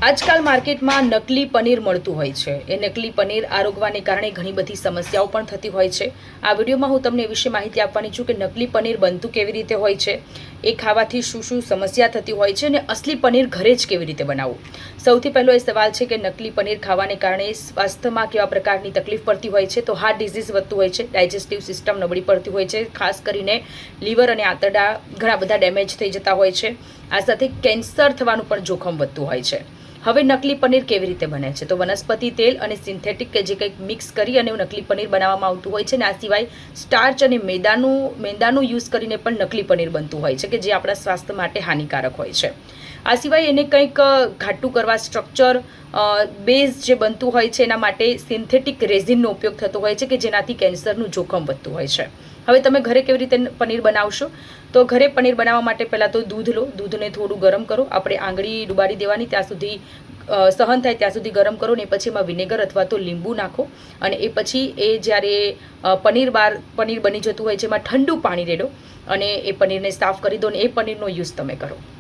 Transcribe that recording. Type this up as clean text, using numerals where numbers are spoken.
આજકાલ માર્કેટમાં નકલી પનીર મળતું હોય છે। એ નકલી પનીર આરોગવાને કારણે ઘણી બધી સમસ્યાઓ પણ થતી હોય છે। આ વિડીયોમાં હું તમને એ વિશે માહિતી આપવાની છું કે નકલી પનીર બનતું કેવી રીતે હોય છે, એ ખાવાથી શું શું સમસ્યા થતી હોય છે અને અસલી પનીર ઘરે જ કેવી રીતે બનાવવું। સૌથી પહેલો એ સવાલ છે કે નકલી પનીર ખાવાને કારણે સ્વાસ્થ્યમાં કેવા પ્રકારની તકલીફ પડતી હોય છે। તો હાર્ટ ડિઝીઝ વધતું હોય છે, ડાયજેસ્ટિવ સિસ્ટમ નબળી પડતી હોય છે, ખાસ કરીને લીવર અને આંતરડા ઘણા બધા ડેમેજ થઈ જતા હોય છે। આ સાથે કેન્સર થવાનું પણ જોખમ વધતું હોય છે। હવે નકલી પનીર કેવી રીતે બને છે? તો વનસ્પતિ તેલ અને સિન્થેટિક કે જે કંઈક મિક્સ કરી અને નકલી પનીર બનાવવામાં આવતું હોય છે ને આ સિવાય સ્ટાર્ચ અને મેંદાનું યુઝ કરીને પણ નકલી પનીર બનતું હોય છે કે જે આપણા સ્વાસ્થ્ય માટે હાનિકારક હોય છે। આ સિવાય એને કંઈક ઘાટું કરવા સ્ટ્રક્ચર બેઝ જે બનતું હોય છે એના માટે સિન્થેટિક રેઝિનનો ઉપયોગ થતો હોય છે કે જેનાથી કેન્સરનું જોખમ વધતું હોય છે। હવે તમે ઘરે કેવી રીતે પનીર બનાવશો? તો ઘરે પનીર બનાવવા માટે પહેલાં તો દૂધ લો, દૂધને થોડું ગરમ કરો, આપણે આંગળી ડુબાડી દેવાની ત્યાં સુધી સહન થાય ત્યાં સુધી ગરમ કરો ને પછી એમાં વિનેગર અથવા તો લીંબુ નાખો અને એ પછી એ જ્યારે પનીર બની જતું હોય છે એમાં ઠંડુ પાણી રેડો અને એ પનીરને સાફ કરી દો ને એ પનીરનો યુઝ તમે કરો।